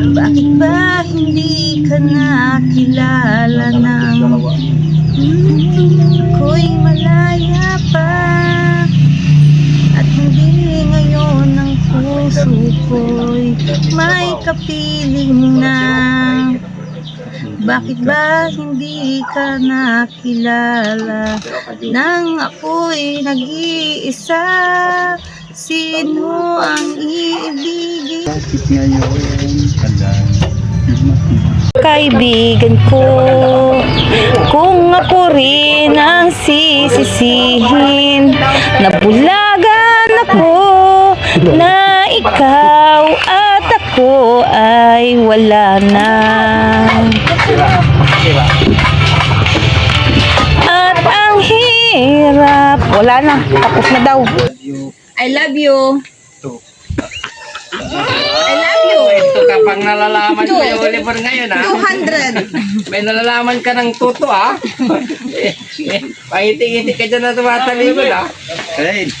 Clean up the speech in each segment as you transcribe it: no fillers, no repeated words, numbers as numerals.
Bakit ba hindi ka nakilala ng ako'y malaya pa? At hindi ngayon ang puso ko'y may kapiling na. Bakit ba hindi ka nakilala nang ako'y nag-iisa? Sino ang iibigin? Bakit ngayon Kaibigan ko, kung ako rin ang sisisihin, nabulagan ako na ikaw at ako ay wala na. At ang hirap, wala na, tapos na daw. I love you. I love you. Ito kapag nalalaman ko yung Oliver ngayon, ha? 200. May nalalaman ka ng tuto, ha? Pangiti-ngiti ka dyan na tumatalikod, ha? Rain.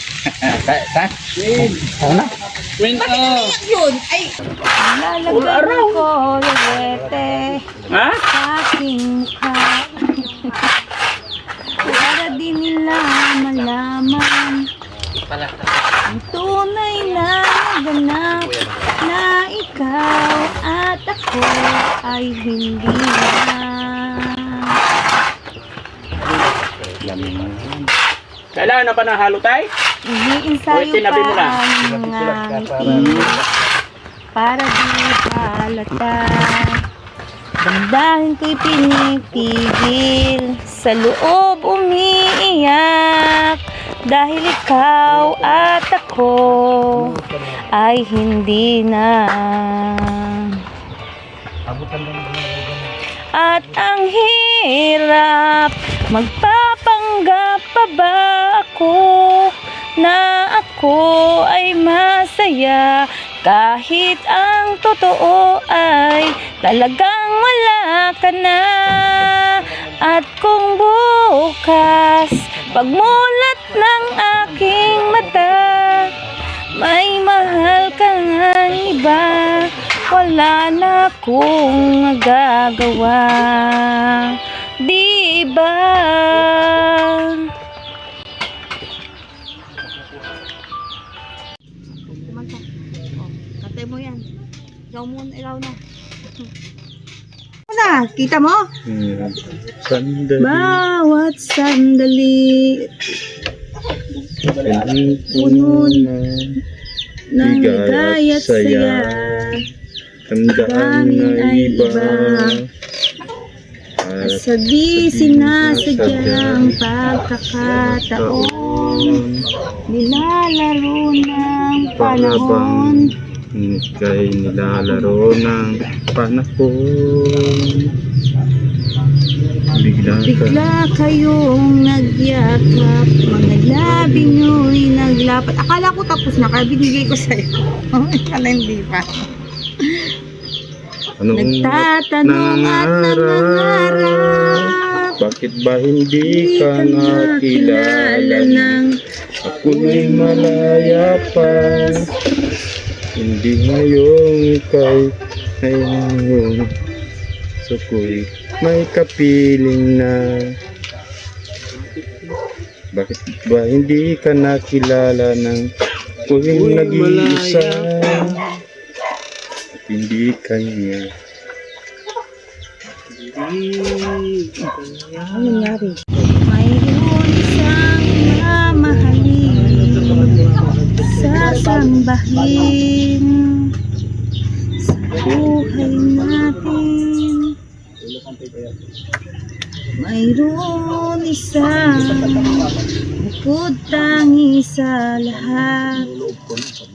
Yun, ay. Lalagyan ko lewete Ha? sa aking mukha. Para di nila malaman ang tunay na ganap na ikaw at ako ay hindi na. Kailangan na pa ng halo tayo? Iniinsayo O, sinabi mo pa na. ang mga ngiti para di halata. Damdamin ko'y pinipigil, sa loob umiiyak, dahil ikaw at ako ay hindi na. At ang hirap, magpapanggap pa ba ako na ako ay masaya, kahit ang totoo ay talagang wala ka na. At kung bukas pagmulat ng aking mata, may mahal kang iba, wala na akong magagawa, di ba? Katay mo yan. Ikaw muna, ikaw na. Na, kita mo? Sandali. Bawat sandali Puno na ng ligay at saya, tandaan na iba. at sa di sinasadyang pagkakataon, nilalaro ng panahon, Kay nilalaro ng panahon. bigla kayong nagyakap, mga labi nyo'y naglapat. Akala ko tapos na, kaya binigay ko sa'yo. Akala hindi pa. Nagtatanong at nangangarap, bakit ba hindi ka nakilala ng ako'y malaya pa? Hindi ngayon ngayon so ko'y may kapiling na. Bakit ba hindi ka nakilala ng ako'y nag-iisa at hindi kanya? ano nangyari? Mayroon isang mamahalin, sasambahin sa buhay natin. Mayroon isang bukod tangi sa lahat,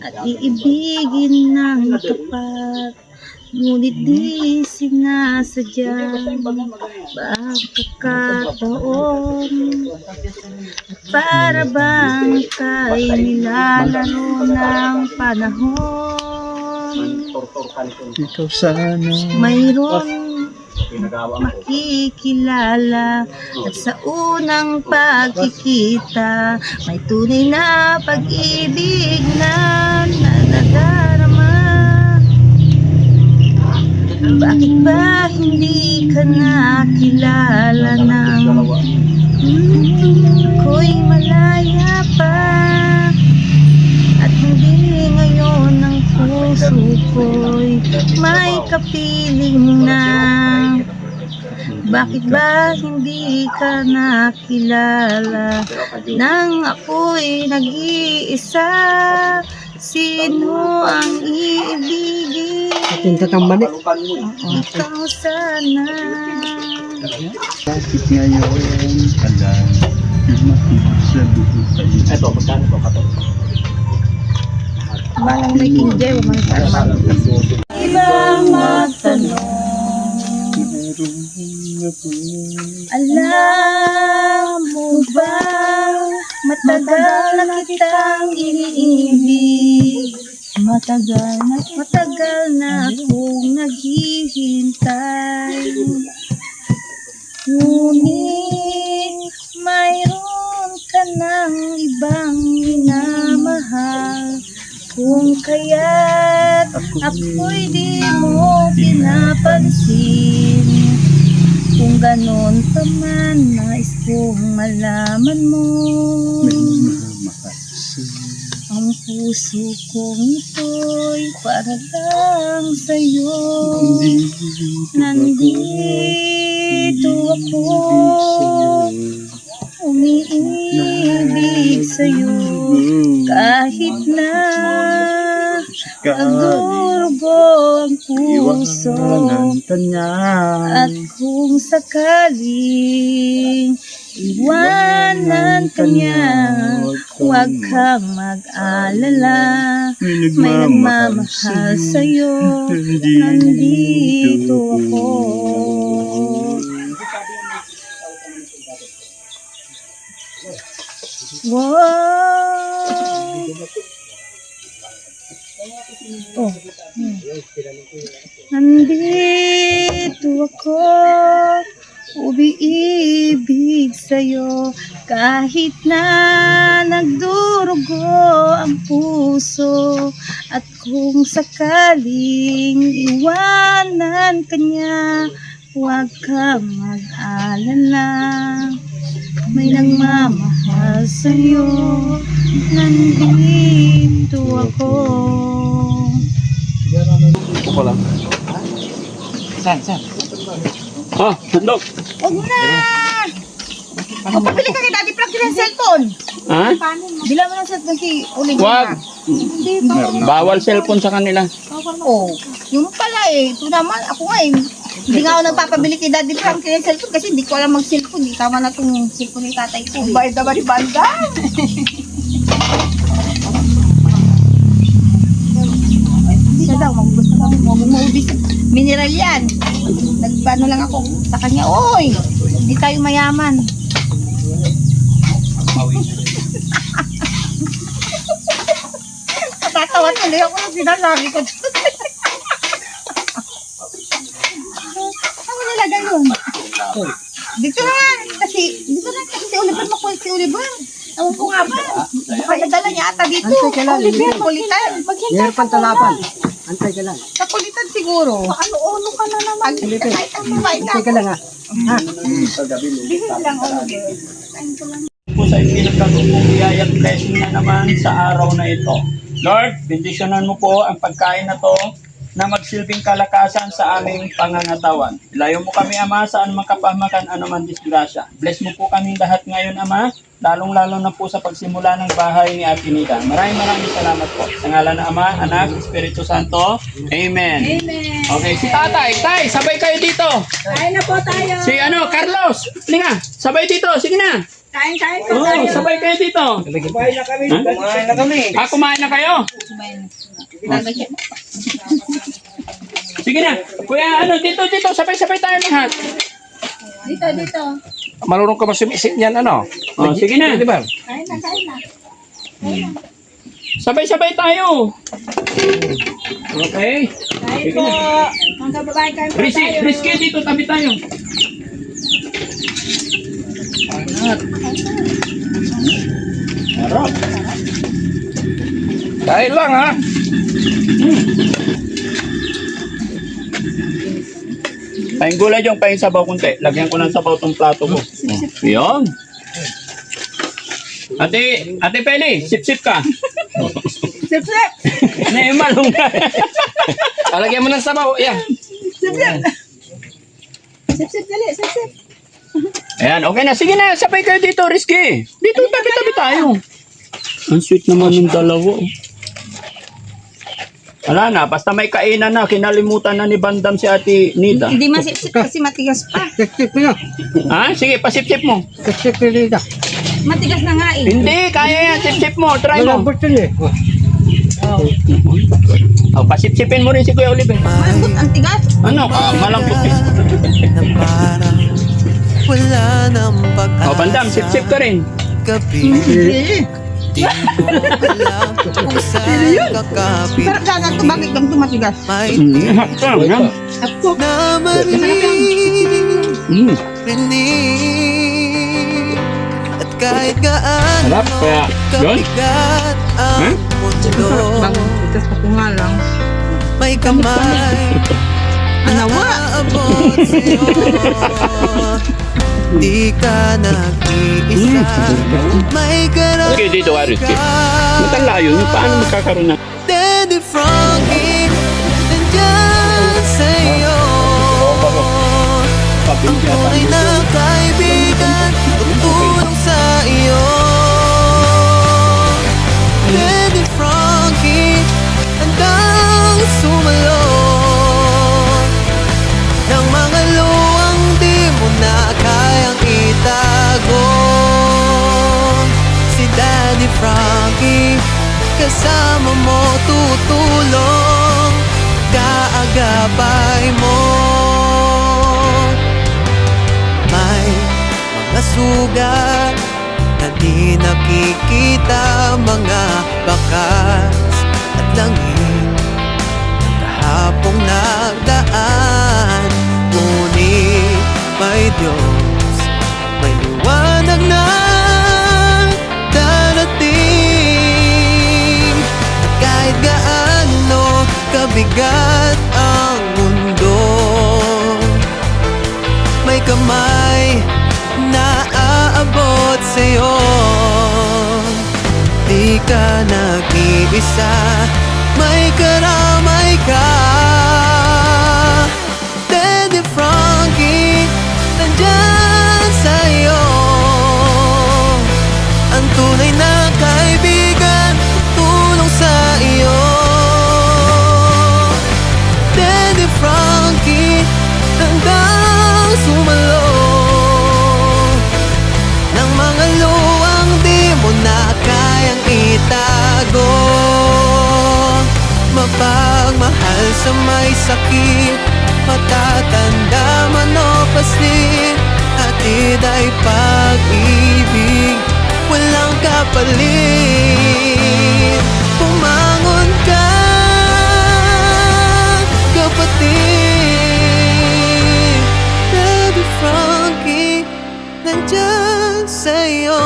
at iibigin ng tapat, ngunit di sinasadyang pagkakataon. Para bang kay nilalaro ng panahon, Ikaw sana mayroon makikilala, at sa unang pagkikita may tunay na pag-ibig na nadadarama. Bakit ba hindi ka nakilala ng ko'y malaya pa? At hindi ngayon ang puso ko'y may kapiling na. Bakit ba hindi ka nakilala nang ako'y nag-iisa? Sino ang iibigin? Ikaw sana. Bakit ngayon ka lang lumakit sa buhay? Ito, magkano po? Malang may kinjay, walang ibang magtanong. Alam mo ba, matagal na kitang iniibig. Matagal na akong naghihintay. Ngunit mayroon ka ng ibang minamahal. Kung kaya't ako'y di mo pinapansin. Kung ganon pa man, nais kong malaman mo. Ang puso kong ito'y para lang sa'yo. Nandito ako, umiibig sa'yo. Kahit na nagdurugo ang puso. At kung sakaling iwanan ka niya, huwag kang mag-alala. May nagmamahal sa'yo. Nandito ako. Wow! Oh. Nandito ako, umiibig sa'yo. Kahit na nagdurugo ang puso. At kung sakaling iwanan ka niya, huwag kang mag-alala. May nagmamahal sa'yo. Nandito ako. Saan? Ah, sandok. Huwag na! Magpapili ka kay Daddy Frank ng cellphone. Ha? Bila mo ng cellphone si Uling. Wag. Bawal cellphone sa kanila. Oh, yung pala eh. Ito naman, ako nga eh. Hindi nga ako nagpapabili kay Daddy Frank ng cellphone kasi hindi ko alam mag-cellphone. Hindi tama na itong cellphone ni tatay ko. Bayad na ba ni Banda? Siya daw, magbus na kami. Huwag maubis. Mineral yan. Nagpano lang ako sa kanya. Oy, hindi tayo mayaman. Natatawa tuloy ako nung sinasabi ko. Ano nilagay yun? Dito na nga. Kasi si Oliver makulit si Oliver. Ewan ko nga ba? Kaya dala niya ata dito. Oliver, kulitan. Meron pang talapan. Antay ka lang. Kakulitan siguro. Ano ka na naman? Kahit ang babae na. Antay ka lang ha. Bihis lang, Oliver. Po sa ipinagkagupong biyayat blessing na naman sa araw na ito. Lord, bendisyonan mo po ang pagkain na to na magsilbing kalakasan sa aming pangangatawan. Ilayo mo kami, Ama, sa anumang kapahamakan, anuman disgrasya. Bless mo po kami lahat ngayon, Ama, lalong-lalo na po sa pagsimula ng bahay ni Ate Nida. Maraming salamat po. Sa ngalan ng Ama, Anak, Espiritu Santo. Amen. Amen. Okay, si Tatay. Tay, sabay kayo dito. Kain na po tayo. Si Carlos. Linga, sabay dito. Sige na. Kain po Oo, tayo. sabay kayo dito. Kumain na kami. Kumain na kami. Kumain na kayo? Sige na. Kuya, dito, sabay-sabay tayo lahat. Dito. Marunong ka ba sumisip niyan, Oh, sige na. Di ba? Kain na. Sabay-sabay tayo. Okay. Kain po. Mga babae, kain po tayo. Risky dito, tabi tayo. Angat. Harap. Kain lang, ha? Paing gulay yung paing sabaw kunti. Lagyan ko ng sabaw tong plato ko. Yun. Ate Peli, sip-sip ka. Sip-sip! Naimalong ka. Lagyan mo ng sabaw. Yan. Sip-sip! Sip-sip, dali, sip-sip. Ayan, okay na. Sige na, sabay kayo dito, Rizky. Dito, tabi-tabi tayo. Ang sweet naman ng dalawa. Wala na, basta may kainan na. Kinalimutan na ni Bandam si Ate Nida. Hindi masip-sip kasi matigas pa. Ha? Sige, pasip-sip mo. Matigas na nga eh. Hindi, kaya yan. Sip-sip mo. Try mo. Oh. Oh, pasip-sipin mo rin si Kuya Oliver. Malambot ang tigas. Ano ka? Malambot eh. na parang wala nang pag-asa. Oh, Bandam, sip-sip ka rin. Gabi, Hindi. di mo alam kung saan kakapit. Pero gagal to, bakit ganito matigas? May Yan. Ako. na marinig, at kahit gaano Harap, kaya, yun? kabigat ang mundo, Bang, tigas pa ko nga lang. may kamay Anawa. aabot sa'yo. Di ka nag-iisa, may Okay, dito ka, Rizky. ka. Matalayo yun. Paano magkakaroon na? Daddy Frankie, nandyan sa'yo. Ang tunay na kaibigan, tutulong sa iyo. Daddy Frankie, handang sumalong ng mga luwang di mo na kayang itago. Si Daddy Frankie, kasama mo tutulong, kaagapay mo. May mga sugat na di nakikita, mga bakas at langit ng kahapong nagdaan. Ngunit may Diyos, may liwanag na darating. At kahit gaano kabigat ang mundo, may kamay na aabot sa'yo. Di ka nag-iisa, may karamay ka. Daddy Frankie, nandyan sa'yo. Ang tunay na kaibigan, tulong sa iyo. Daddy Frankie, hanggang sumalong ng mga luwang di mo na kayang itago. Mapagmahal sa may sakit, matatanda man o paslit, hatid ay pag-ibig, walang kapalit. Pumangon ka, kapatid. Daddy Frankie, nandyan sa'yo.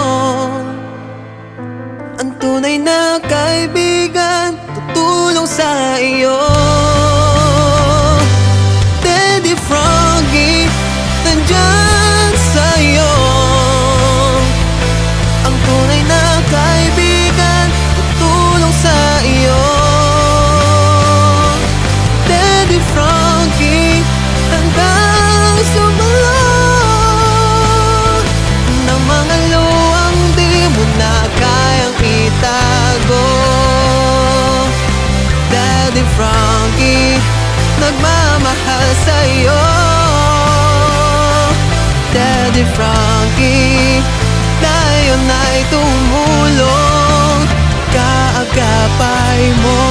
Ang tunay na kaibigan, tutulong sa iyo. Daddy Frankie, nandyan sa'yo. Ang tunay na kaibigan, tutulong sa iyo. Daddy Frankie, hanggang sumalong ng mga luwang di mo na kayang itago. Daddy Frankie, nagmamahal sa'yo. Daddy Frankie, tayo na'y tumulong, kaagapay mo.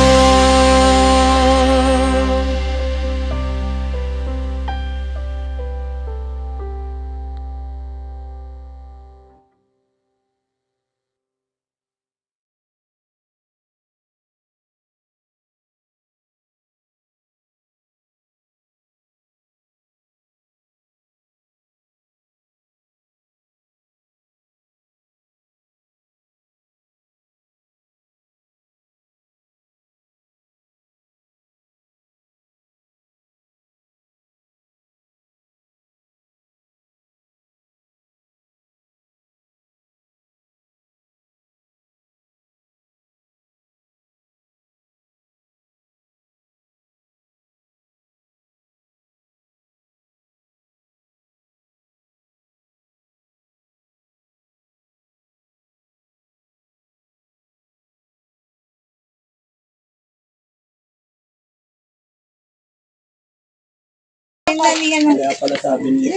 pinagdalian mo. Kaya pala sabi ni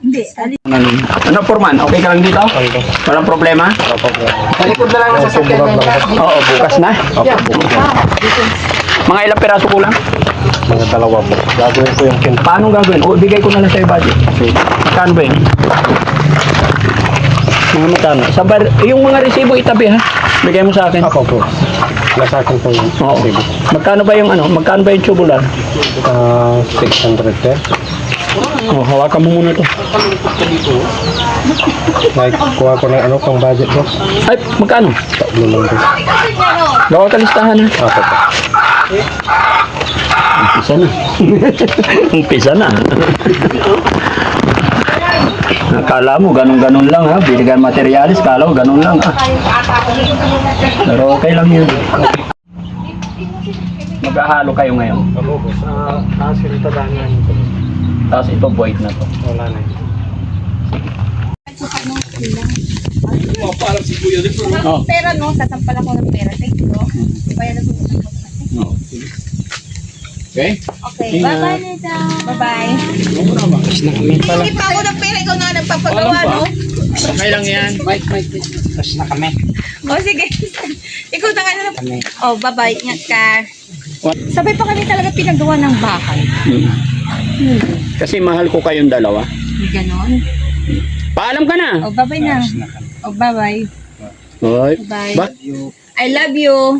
Hindi, alin. Ano, Foreman? Okay ka lang dito? Walang problema? Sa likod na lang ng sasakyan ng Oo, bukas na. Mga ilang piraso ko lang? Mga dalawa po. Gagawin ko yung Paano gagawin? O, bigay ko na lang sa'yo budget. Magkano ba yun? Mga magkano? Yung mga resibo itabi ha? Bigay mo sa akin. Ako po. Nasa akin po yung Oo. Magkano ba yung ano? Magkano ba yung tubular? 600 sir. Oh, hawakan mo muna to. Kuha ko ng pang budget ko. Ay, magkano? Tatlo lang po. Gawa ka listahan ha? Ako po. Umpisa na. Umpisa na. Akala mo, ganun-ganun lang ha. Biligan materialis, kala mo, ganun lang ha. Pero okay lang yun. Maghahalo kayo ngayon. Ako po. Sa taas yung tadangan ko. Tapos ito, void na to. Wala na yun. Oh. Pera no, satampal ako ng pera. Thank you. Kaya na No. Okay? Okay, bye-bye Nita. Bye-bye. Hindi pa ako ng pera, ikaw na nagpapagawa, no? Okay lang yan. Tapos na kami. O, sige. Ikaw na nga na. Oh, bye-bye. Ingat ka. Sabay pa kami talaga pinagawa ng bahay. Kasi mahal ko kayong dalawa. Ganon. Paalam ka na. Oh, bye-bye na. Oh, bye-bye. Oy. Bye. Ba? I love you.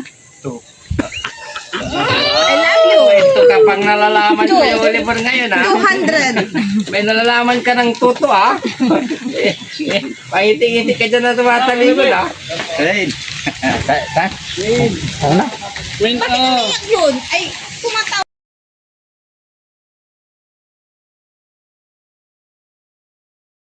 I love you. Ito kapag nalalaman ko yung Oliver ngayon, ha? 200. May nalalaman ka ng tuto, ha? Pangiti-ngiti ka dyan na tumatalikod, ha? Ba't iniyak yun? Ay, tumatawa.